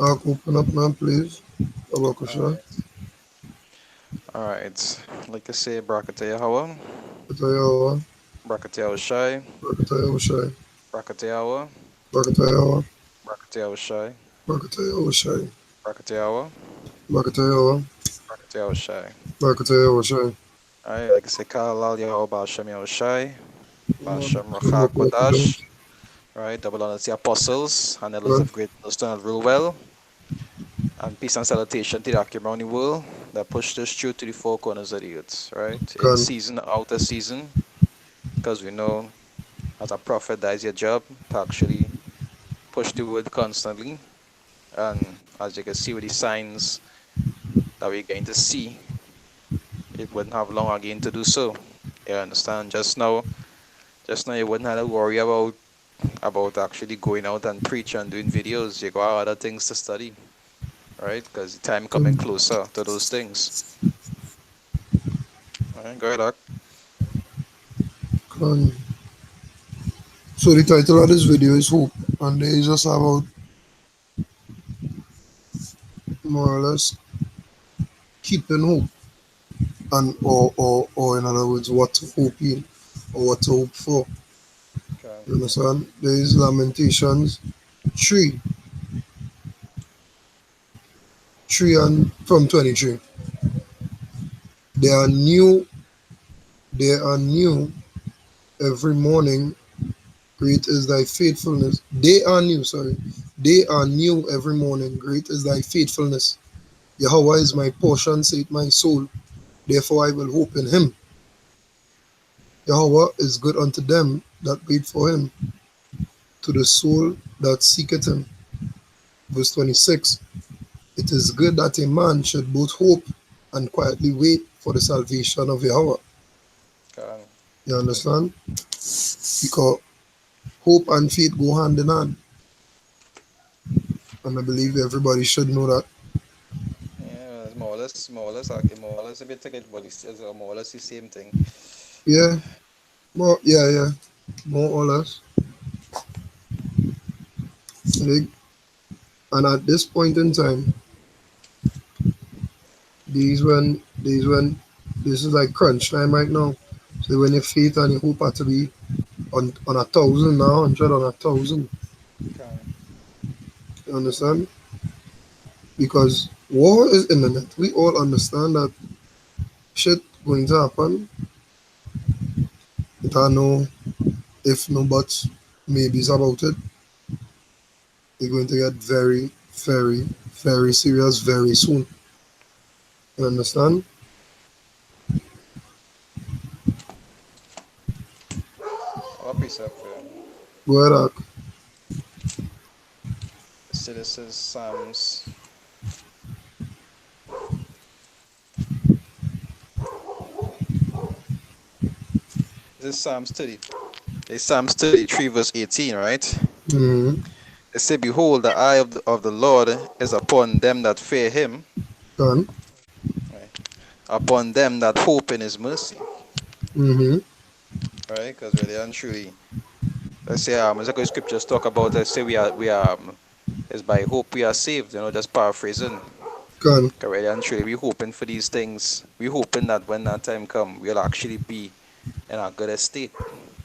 Open up, man, please. Abakasha. Alright. Alright. Like I say, Brakataya Hawa, Bakatayawa. Brakataya Shai, Bakatayawa Shai. Brakatayawa, Bakatayawa. Brakataya Shai, Bakatayawa Shai. Brakatayawa, Bakatayawa. Brakataya Shai. Bakatayawa Shai. Alright, like I say, Kalal Yahweh Basham Yahushai, Basham Rachak Bakatayawa. Kodash, right? Double honor to the apostles and elders Kan. of great Stand rule well, and peace and salutation to the Akimani world that pushed us through to the four corners of the earth, right? In Kan. season, out of season, because we know as a prophet, that is your job to actually push the word constantly. And as you can see with the signs that we're going to see, it wouldn't have long again to do so. You understand? Just now you wouldn't have to worry about actually going out and preach and doing videos. You got other things to study, right? Because the time coming Kan. closer to those things. All right, go ahead, Doc. Kan. So the title of this video is Hope. And it is just about more or less keeping hope. And or in other words, what to hope in or what to hope for. Okay. You understand? There is Lamentations 3. 3 and from 23. They are new, they are new every morning. Great is thy faithfulness. They are new, sorry. They are new every morning. Great is thy faithfulness. Yahweh is my portion, saith my soul. Therefore I will hope in him. Yahweh is good unto them that wait for him, to the soul that seeketh him. Verse 26. It is good that a man should both hope and quietly wait for the salvation of Yahweh. Okay. You understand? Because hope and faith go hand in hand. And I believe everybody should know that. Yeah, it's more or less, if you take it, but it's more or less the same thing. Yeah, yeah, more or less. Like, and at this point in time, these when this is like crunch time right now. So when your faith and your hope have to be on 1,000 now, 100 on 1,000. Okay. You understand? Because war is imminent. We all understand that shit going to happen. It are no if no buts, maybes about it. They're going to get very, very, very serious very soon. You understand? What precept for you? Go ahead, Ak. So this is Psalms. This is Psalms 30. It's Psalms 33, verse 18, right? Mm-hmm. It said, behold, the eye of the Lord is upon them that fear him, Done. right? Upon them that hope in his mercy, Mm-hmm. right? Because really and truly, let's say, as the scriptures talk about, let's say it's by hope we are saved, just paraphrasing. Can. 'Cause really and truly, we hoping for these things. We hoping that when that time come, we'll actually be in a good estate.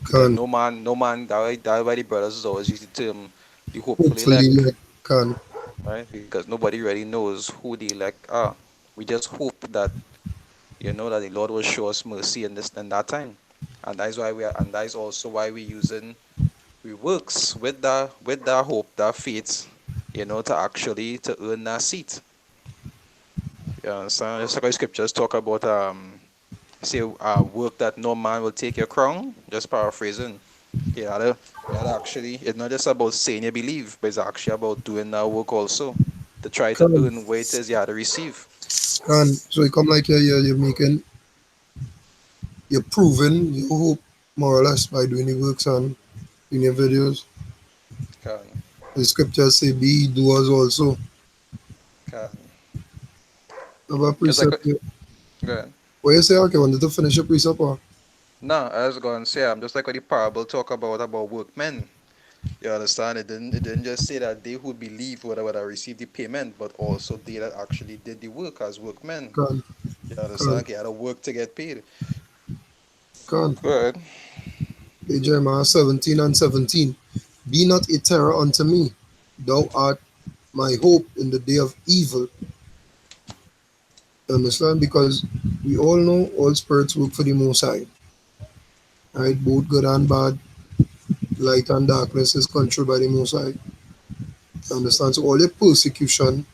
Because Can. that why the brothers is always used the term the hopeful Hopefully, elect, like, can. right? Because nobody really knows who the elect are. We just hope that that the Lord will show us mercy in this and that time. And that is also why we're using we works with that hope, that faith, to actually to earn that seat. You understand? Just like how scriptures talk about say work that no man will take your crown. Just paraphrasing. It's not just about saying you believe, but it's actually about doing that work also to try to Can. earn what it is you had to receive. Can. So you come like here, you're making, you're proving your hope more or less by doing the works and doing your videos. Can, The scriptures say, be doers also. can. About Just like precept. go ahead. What you say? Okay, wanted to finish your precept or? No, I was going to say, I'm just like what the parable talk about workmen. You understand? It didn't just say that they who believe would have received the payment, but also they that actually did the work as workmen. Can, You understand? can, They had to work to get paid. can. Good. Jeremiah 17 and 17. Be not a terror unto me. Thou art my hope in the day of evil. You understand? Because we all know all spirits work for the Most High. Right? Both good and bad, light and darkness is controlled by the Most High. You understand? So all your persecution,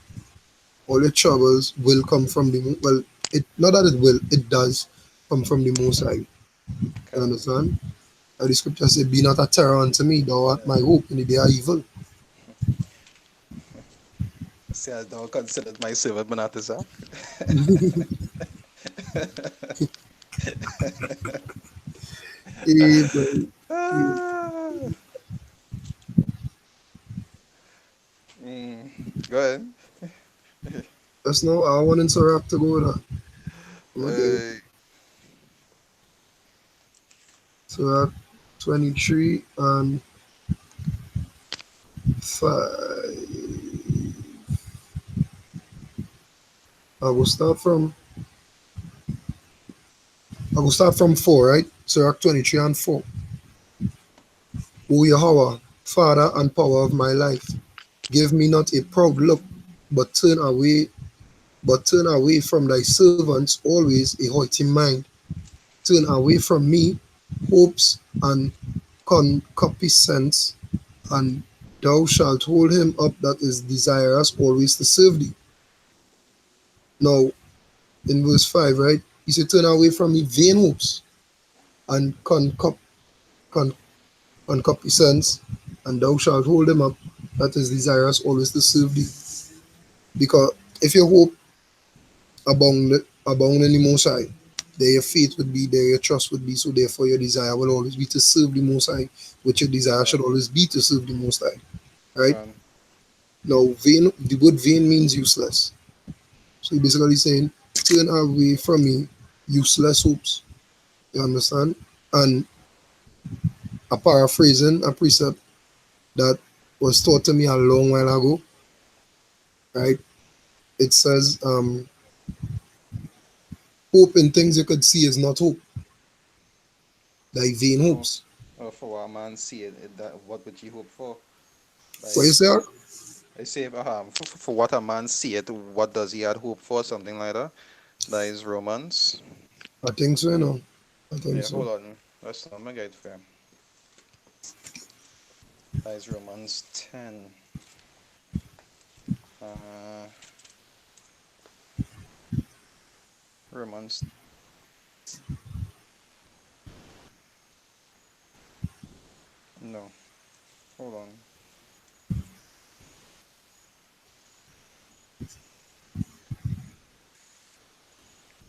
all your troubles will come from well, it not that it will, it does come from the Most High. You Okay. understand? And the scripture says, be not a terror unto me, thou art my hope in the day of evil. See, I don't consider my servant Manatasa. Eh, but, eh, Ah, mm, go ahead. that's no I want Interrupt to go there. I'm gonna get it. Uh, So 23 and 5. I will start from I will start from 4, right? Sirach 23 and 4. O Yahweh, Father and power of my life, give me not a proud look, but turn away from thy servants always a haughty mind. Turn away from me hopes and concupiscence, and thou shalt hold him up that is desirous always to serve thee. Now, in verse 5, right? He said, turn away from me vain hopes and con- concupiscence, and thou shalt hold him up that is desirous always to serve thee. Because if your hope abound in the Most High, there your faith would be, there your trust would be, so therefore your desire will always be to serve the Most High, which your desire should Con, always be to serve the Most High, right? con, Now, vain, the word vain means useless. So he basically saying, turn away from me, useless hopes. You understand? And a paraphrasing a precept that was taught to me a long while ago, right? It says, hope in things you could see is not hope, thy vain oh, hopes. for what man see it, that what would you hope for? What Like you say? Art? I say, for what a man see it, what does he had hope for? Something like that. That is Romans. I think so, you know. I think Yeah, so. hold on. That's not my guide for him. That is Romans 10. Uh, Romans. No, hold on.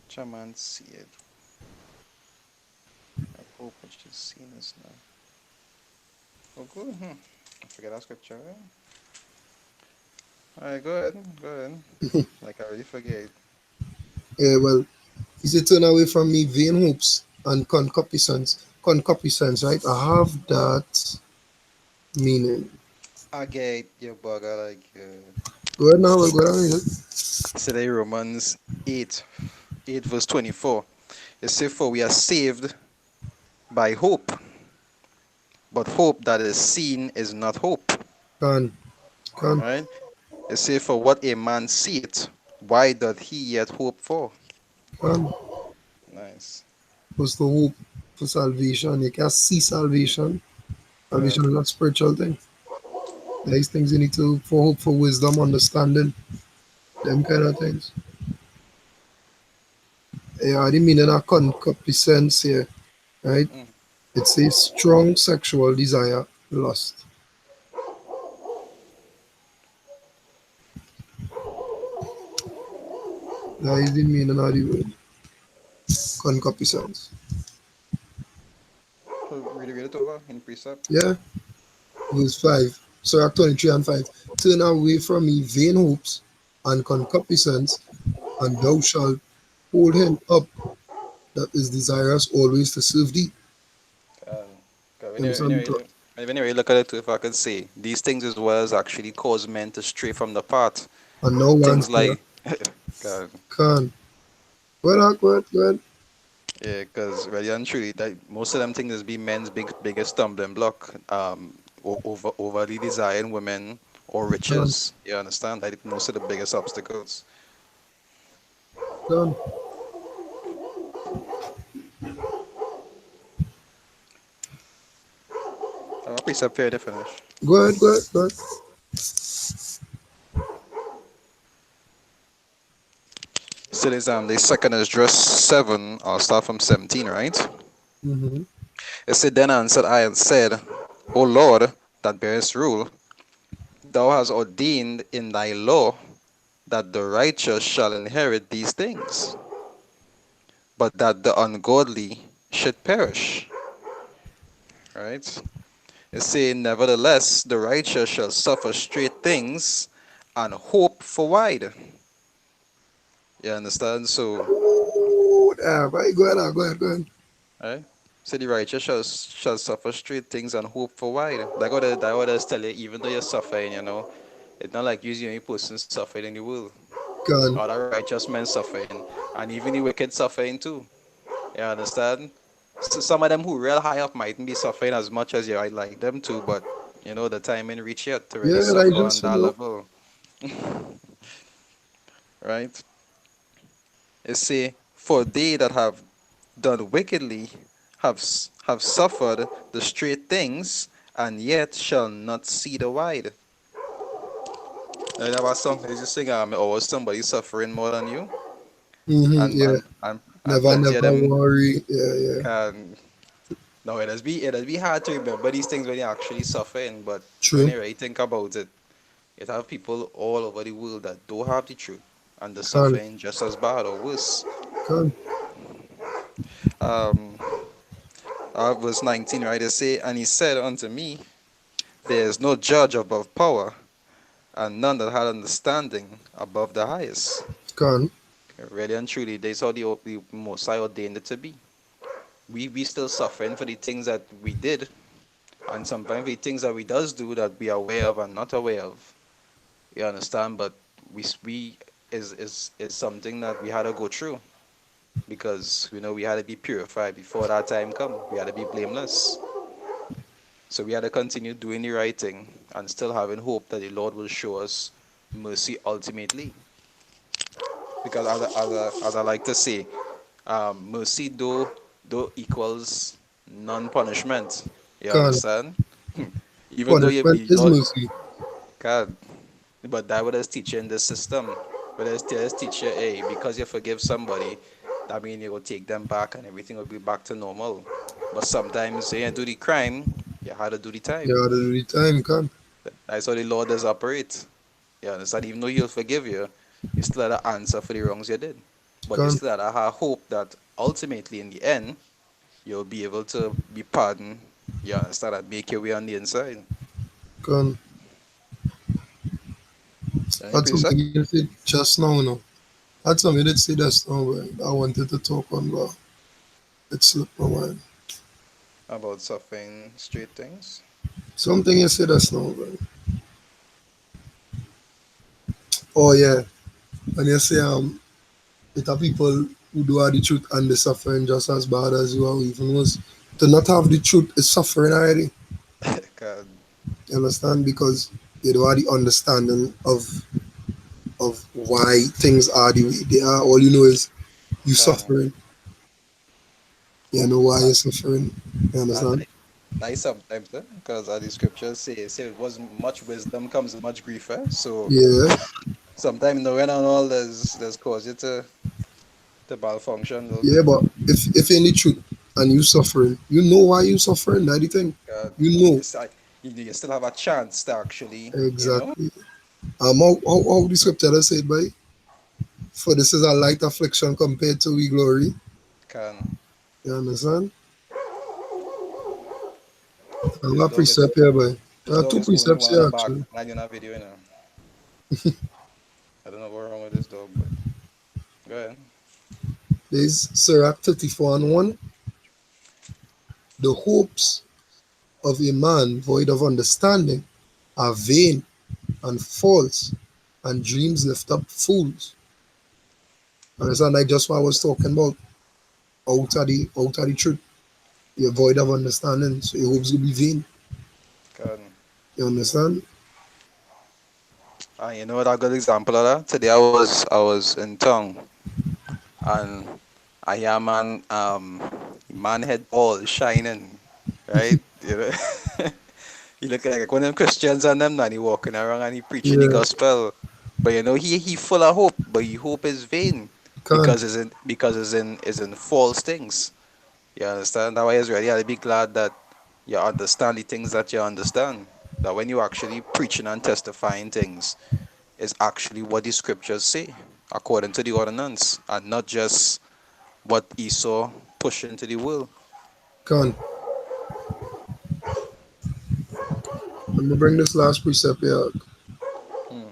Chaman see it. I hope what you seen is now. Oh, good. I forget that scripture. Alright, go ahead. Go ahead. Like I already forget. Yeah, well, he said, turn away from me vain hopes and concupiscence. Concupiscence, right? I have that meaning. I get your bugger like Go ahead now, well, go ahead and read it. today Romans 8, 8 verse 24. It says, for we are saved by hope, but hope that is seen is not hope. Can, can, Right? It says, for what a man seeth, why doth he yet hope for? can. Nice. Was to hope for salvation. You can't see salvation. Good. Salvation is not spiritual thing. These things you need to for hope for wisdom, understanding, them kind of things. Yeah, I didn't mean in a concupiscence here, right? Mm. It's a strong sexual desire, lust. That is the meaning of the word concupiscence. So read it over in precept. Yeah, verse 5. Sirach 23 and 5. Turn away from me vain hopes and concupiscence, and thou shalt hold him up that is desirous always to serve thee. Um, 'cause You understand? Because, when you really look at it, too, if I could say, these things as well as actually cause men to stray from the path. And no one Things here like, God, can. Go ahead. yeah, because really and truly, that most of them things is be men's biggest stumbling block. Overly desiring women or Can. riches. You understand? Like most of the biggest obstacles. Can. Precept here to finish. Go ahead. So there's the second is dress 7. I'll start from 17, right? Mm-hmm. It said, then answered I and said, O Lord, that bearest rule, thou hast ordained in thy law that the righteous shall inherit these things, but that the ungodly should perish. Right? It say, nevertheless, the righteous shall suffer straight things and hope for wide. You understand? So, Oh, right. Go ahead. right? So the righteous shall suffer straight things and hope for wide. That what I tell you, even though you're suffering, it's not like you're the only person suffering in the world. Can. Other righteous men suffering, and even the wicked suffering too. You understand? So some of them who real high up mightn't be suffering as much as you might like them to, but the time ain't reach yet to really Yeah, I suffer on just that level, right? It say, for they that have done wickedly have suffered the straight things, and yet shall not see the wide. And about some, it's just saying, or somebody suffering more than you, Mm-hmm. and Yeah. and and, and Never, plenty of never them worry. Yeah. can. No, it has be hard to remember these things when you're actually suffering, but when True. you really think about it, it have people all over the world that don't have the truth and the Can. suffering just as bad or worse. Can. Um, verse 19, right? They say, and he said unto me, there is no judge above power, and none that had understanding above the highest. Can. Really and truly, that's how the Most High ordained it to be. We still suffering for the things that we did, and sometimes the things that we does do that we are aware of and not aware of. You understand? But we is something that we had to go through because we had to be purified before that time come. We had to be blameless. So we had to continue doing the right thing and still having hope that the Lord will show us mercy ultimately. Because as I like to say, mercy though equals non-punishment. You Can. understand? Even though Punishment you is Lord mercy. God, but that would us teach you in this system. But us teach you, hey, because you forgive somebody, that means you will take them back and everything will be back to normal. But sometimes when you do the crime, you had to do the time. Yeah, the time can. That's how the Lord does operate. You understand? Even though He'll forgive you, you still have to answer for the wrongs you did. But you Can. still have to have hope that ultimately, in the end, you'll be able to be pardoned. You understand? And make your way on the inside. Can. Any That's something precept you said just now, no. That's something you did say just now, but I wanted to talk on, but it slipped my mind. about suffering straight things? Something you said just now, but oh yeah. And you say it are people who do have the truth and the suffering just as bad as you are, even worse. To not have the truth is suffering already. God, You understand? Because you don't have the understanding of why things are the way they are. All you know is you God. suffering. You know why you're suffering. You And understand? nice sometimes, because as the scriptures say it was much wisdom comes with much grief. So Yeah. sometimes when and all there's cause you to malfunction a little Yeah, bit. but if any truth and you suffering, you know why you suffering. That the thing. God, You know it's like you still have a chance to actually, exactly. How the scripture does say it by? For this is a light affliction compared to we glory. can. You understand? I This got dog is precept here, boy. this dog Two is owning precepts one in here the back. actually. I do not video, I don't know what's wrong with this dog, but go ahead. There's Sirach 34 and 1. The hopes of a man void of understanding are vain and false, and dreams lift up fools. Understand? Like just what I was talking about, out of the truth. You're void of understanding, so your hopes will be vain. Good. You understand? You know what a good example of that? Today I was in town and I hear man head all shining, right? You know, he look like one of them Christians and them and he walking around and he preaching the Yeah, gospel. But you know, he full of hope, but he hope is vain can't, because it's in false things. You understand? That why it's really I'll be glad that you understand the things that you understand. That when you actually preaching and testifying things is actually what the scriptures say, according to the ordinance, and not just what Esau pushed into the world. can't. Let me bring this last precept here. Hmm.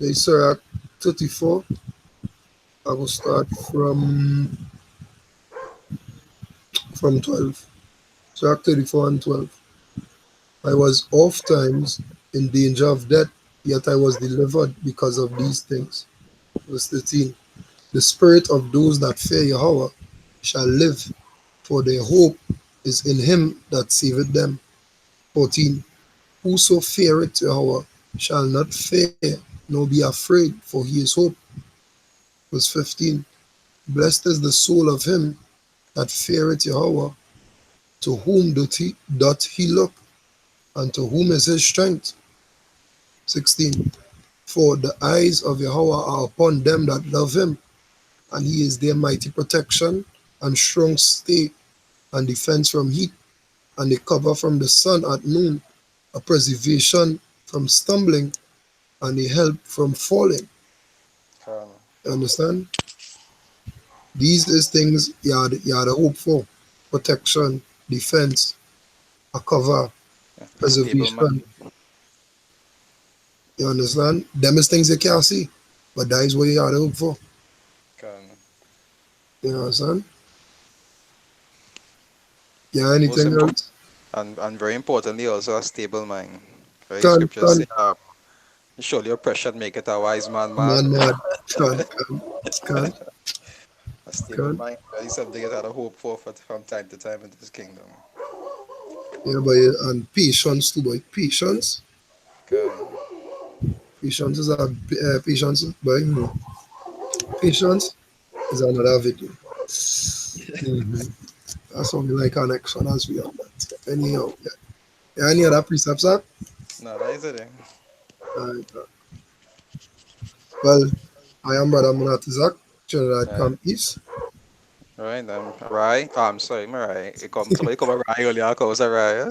They Sirach 34. I will start from 12. Sirach 34 and 12. I was oft times in danger of death, yet I was delivered because of these things. Verse 13. The spirit of those that fear Yahweh shall live, for their hope is in him that saveth them. 14. Whoso feareth Yahweh shall not fear, nor be afraid, for he is hope. Verse 15. Blessed is the soul of him that feareth Yahweh, to whom doth he look, and to whom is his strength. 16. For the eyes of Yahweh are upon them that love him, and he is their mighty protection and strong stay, and defense from heat, and a cover from the sun at noon, a preservation from stumbling, and a help from falling. Come. You understand? These is things you had to hope for: protection, defense, a cover, Stable preservation. mind. You understand? Them is things you can't see, but that is what you had to hope for. Come. You understand? Yeah, Most anything important else? and very importantly also a stable mind. Right? Scriptures Can say, surely oppression make it a wise man mad. man mad. Can A stable can mind really something that I hope for from time to time in this kingdom. Yeah, but and patience too, boy. Patience. Come. Patience is patience, boy. Patience is another video. hmm That's something like an action as we on that. Anyhow, yeah. Yeah, any other precepts, sir? No, that is it. Right, well, I am Brother Munatizak, Trinidad Right. Camp East. Right, Rai. Oh, I'm sorry, Marai. Somebody come Rai earlier, I was a Rai.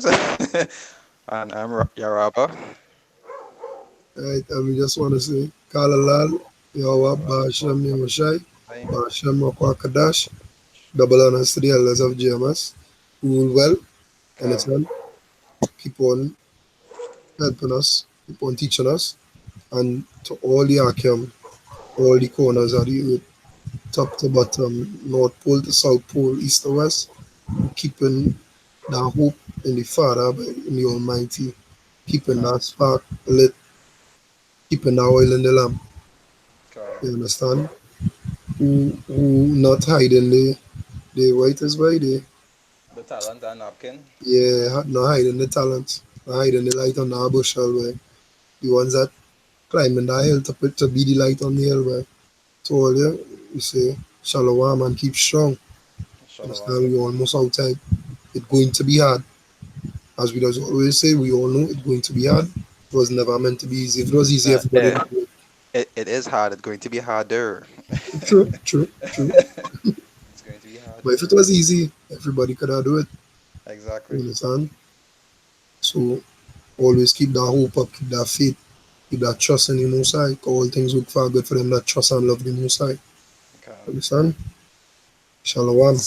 And I'm Yaraba. Right, and we just want to say, Kalalal, Yawa, Bahashem Yamushai, Bahashem Makwakadash, double honors to the elders of GMS, who will well, Come. understand, keep on helping us, keep on teaching us, and to all the Akim, all the corners of the earth, top to bottom, North Pole to South Pole, East to West, keeping that hope in the Father, in the Almighty, keeping Come. that spark lit, keeping that oil in the lamp. You Come. understand? Who not hiding the white is by the The talent and napkin. yeah, not hiding the talent, not hiding the light on the bushel way. The ones that climbing the hill to be the light on the hill way. So all you say shalom and keep strong. Shalom. Understand? We almost outside. It's going to be hard. As we just always say, we all know it's going to be hard. It was never meant to be easy. If it was easy, Nah, everybody would do it. it is hard. It's going to be harder. True, true, true. It's going to be But if harder. it was easy, everybody could have do it. You Exactly. understand? So always keep that hope up, keep that faith, keep that trust in the Most High. 'Cause all things work for good for them that trust and love the Most High. Come. Understand? Shalom.